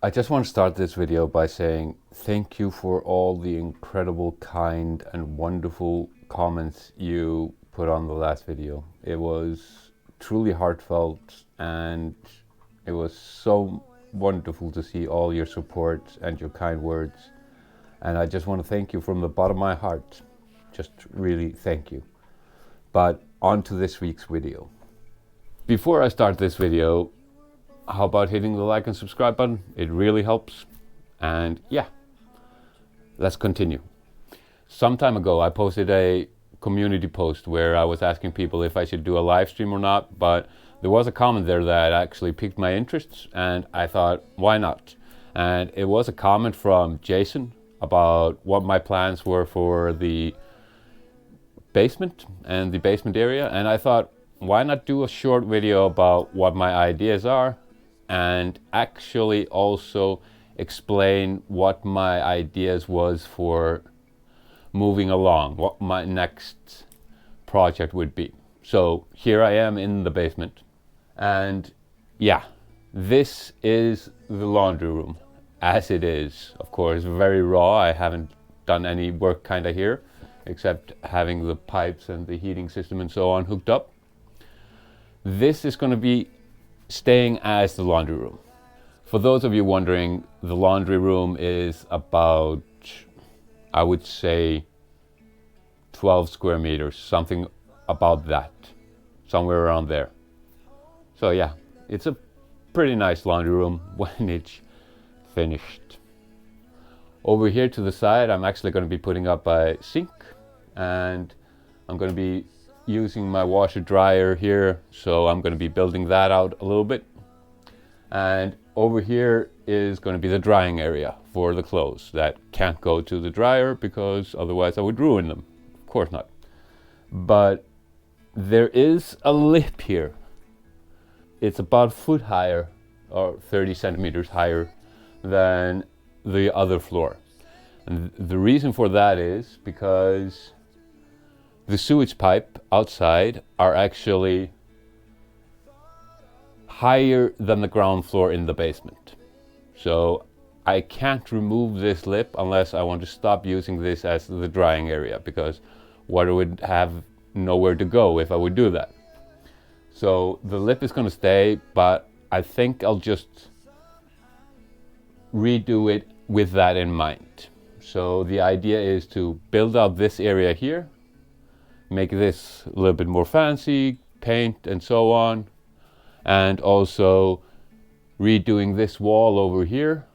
I just want to start this video by saying thank you for all the incredible, kind, and wonderful comments you put on the last video. It was truly heartfelt and it was so wonderful to see all your support and your kind words. And I just want to thank you from the bottom of my heart. Just really thank you. But on to this week's video. Before I start this video, how about hitting the like and subscribe button? It really helps. And yeah, let's continue. Some time ago, I posted a community post where I was asking people if I should do a live stream or not, but there was a comment there that actually piqued my interests, and I thought, why not? And it was a comment from Jason about what my plans were for the basement and the basement area, and I thought, why not do a short video about what my ideas are and actually also explain what my ideas was for moving along, what my next project would be. So here I am in the basement, and yeah, this is the laundry room as it is. Of course, very raw. I haven't done any work kinda here except having the pipes and the heating system and so on hooked up. This is going to be staying as the laundry room. For those of you wondering, the laundry room is about, I would say, 12 square meters, something about that, somewhere around there. So yeah, it's a pretty nice laundry room when it's finished. Over here to the side, I'm actually going to be putting up a sink, and I'm going to be using my washer dryer here, so I'm going to be building that out a little bit. And over here is going to be the drying area for the clothes that can't go to the dryer because otherwise I would ruin them. Of course not. But there is a lip here. It's about a foot higher, or 30 centimeters higher than the other floor. And the reason for that is because the sewage pipe outside are actually higher than the ground floor in the basement. So I can't remove this lip unless I want to stop using this as the drying area, because water would have nowhere to go if I would do that. So the lip is going to stay, but I think I'll just redo it with that in mind. So the idea is to build out this area here, make this a little bit more fancy, paint and so on, and also redoing this wall over here,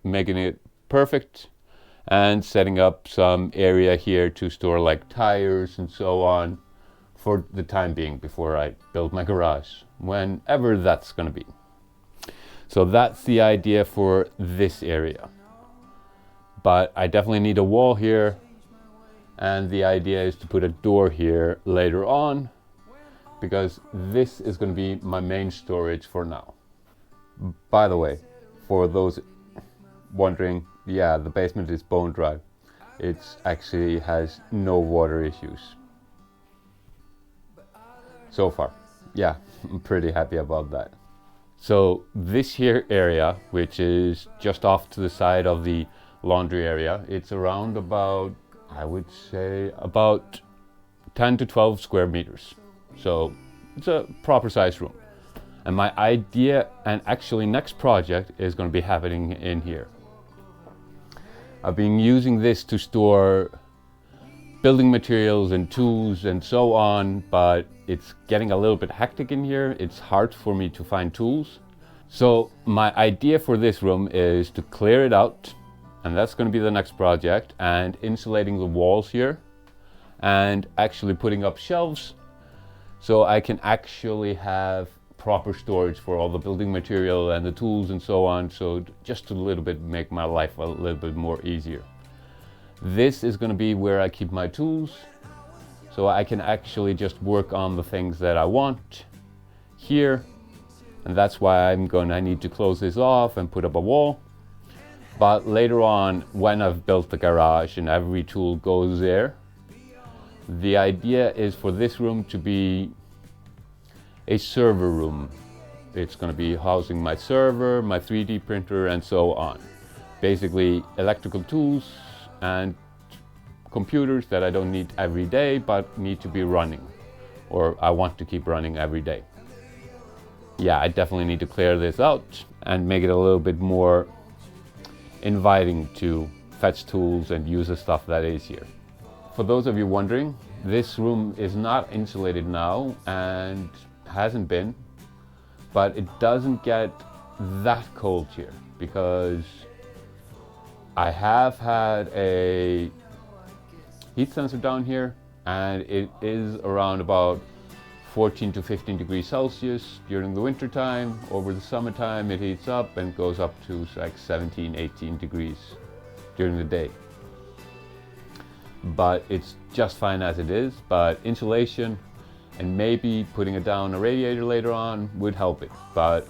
making it perfect, and setting up some area here to store like tires and so on for the time being before I build my garage, whenever that's going to be. So that's the idea for this area. But I definitely need a wall here, and the idea is to put a door here later on, because this is going to be my main storage for now. By the way, for those wondering, yeah, the basement is bone dry. It actually has no water issues so far. Yeah, I'm pretty happy about that. So this here area, which is just off to the side of the laundry area, it's around about, I would say, about 10 to 12 square meters. So it's a proper size room. And my idea and actually next project is going to be happening in here. I've been using this to store building materials and tools and so on, but it's getting a little bit hectic in here. It's hard for me to find tools. So my idea for this room is to clear it out, and that's going to be the next project, and insulating the walls here and actually putting up shelves so I can actually have proper storage for all the building material and the tools and so on, so just to a little bit make my life a little bit more easier. This is going to be where I keep my tools, so I can actually just work on the things that I want here, and that's why I need to close this off and put up a wall. But later on, when I've built the garage and every tool goes there, the idea is for this room to be a server room It's going to be housing my server, my 3D printer, and so on. Basically electrical tools and computers that I don't need every day but need to be running, or I want to keep running every day. Yeah, I definitely need to clear this out and make it a little bit more inviting to fetch tools and use the stuff that is here. For those of you wondering, this room is not insulated now and hasn't been, but it doesn't get that cold here because I have had a heat sensor down here and it is around about 14 to 15 degrees Celsius during the winter time. Over the summertime it heats up and goes up to like 17, 18 degrees during the day. But it's just fine as it is, but insulation and maybe putting it down a radiator later on would help it. But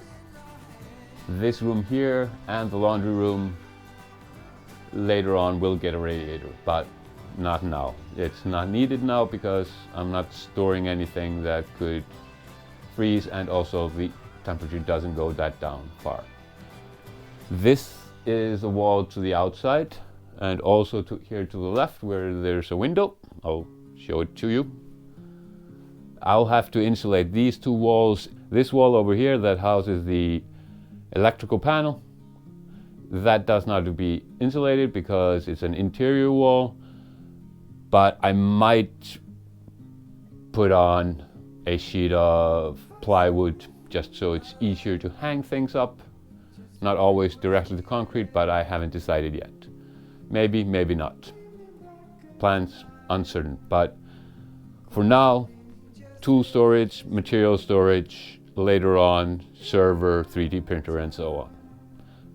this room here and the laundry room later on will get a radiator, but not now. It's not needed now because I'm not storing anything that could freeze, and also the temperature doesn't go that down far. This is a wall to the outside and also here to the left where there's a window. I'll show it to you. I'll have to insulate these two walls. This wall over here that houses the electrical panel, that does not have to be insulated because it's an interior wall, but I might put on a sheet of plywood just so it's easier to hang things up. Not always directly to concrete, but I haven't decided yet. Maybe, maybe not. Plans uncertain, but for now, tool storage, material storage, later on server, 3D printer, and so on.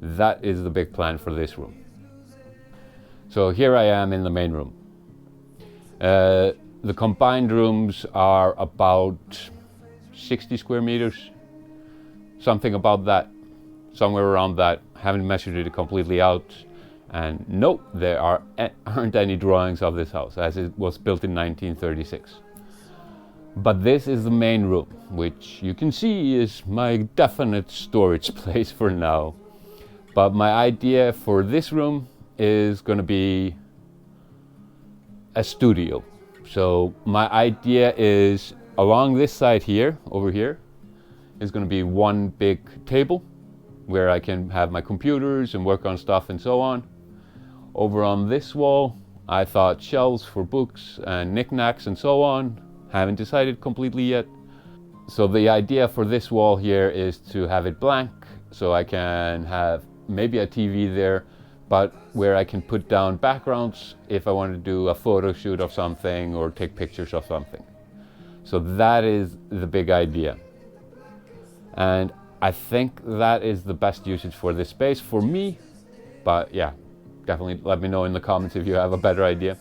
That is the big plan for this room. So here I am in the main room. The combined rooms are about 60 square meters, something about that, somewhere around that. Haven't measured it completely out, and no, there aren't any drawings of this house as it was built in 1936. But this is the main room, which you can see is my definite storage place for now. But my idea for this room is going to be a studio. So my idea is along this side here, over here, is going to be one big table where I can have my computers and work on stuff and so on. Over on this wall, I thought shelves for books and knickknacks and so on. Haven't decided completely yet. So the idea for this wall here is to have it blank so I can have maybe a TV there, but where I can put down backgrounds if I want to do a photo shoot of something or take pictures of something. So that is the big idea. And I think that is the best usage for this space for me. But yeah, definitely let me know in the comments if you have a better idea.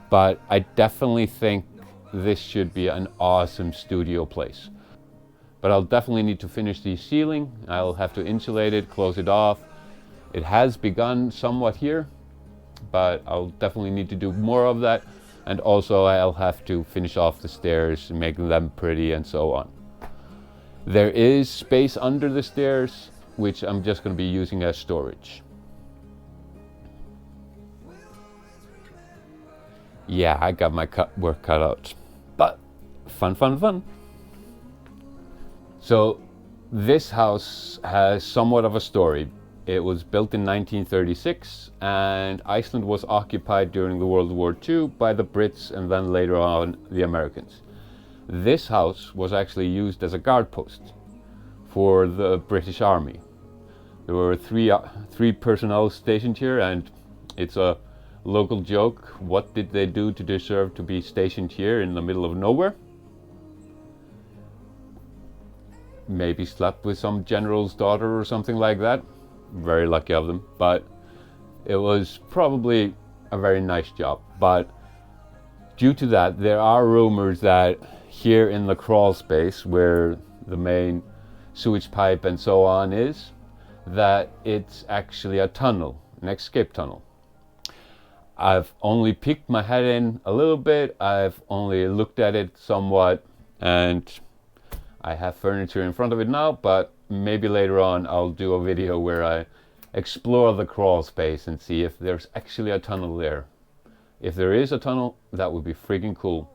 But I definitely think this should be an awesome studio place. But I'll definitely need to finish the ceiling. I'll have to insulate it, close it off. It has begun somewhat here, but I'll definitely need to do more of that. And also I'll have to finish off the stairs and make them pretty and so on. There is space under the stairs, which I'm just going to be using as storage. Yeah, I got my work cut out, but fun, fun, fun. So this house has somewhat of a story. It was built in 1936 and Iceland was occupied during the World War II by the Brits and then later on the Americans. This house was actually used as a guard post for the British Army. There were three personnel stationed here, and it's a local joke. What did they do to deserve to be stationed here in the middle of nowhere? Maybe slept with some general's daughter or something like that. Very lucky of them, but it was probably a very nice job. But due to that, there are rumors that here in the crawl space where the main sewage pipe and so on is, that it's actually a tunnel, an escape tunnel. I've only peeked my head in a little bit. I've only looked at it somewhat, and I have furniture in front of it now, but maybe later on I'll do a video where I explore the crawl space and see if there's actually a tunnel there. If there is a tunnel, that would be freaking cool,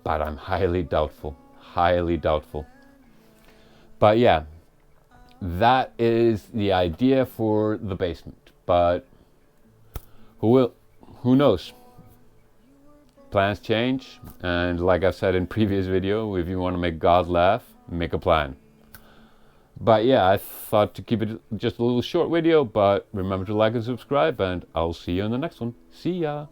but I'm highly doubtful. Highly doubtful. But yeah, that is the idea for the basement. But who knows? Plans change, and like I've said in previous video, if you want to make God laugh, make a plan. But yeah, I thought to keep it just a little short video, but remember to like and subscribe, and I'll see you in the next one. See ya!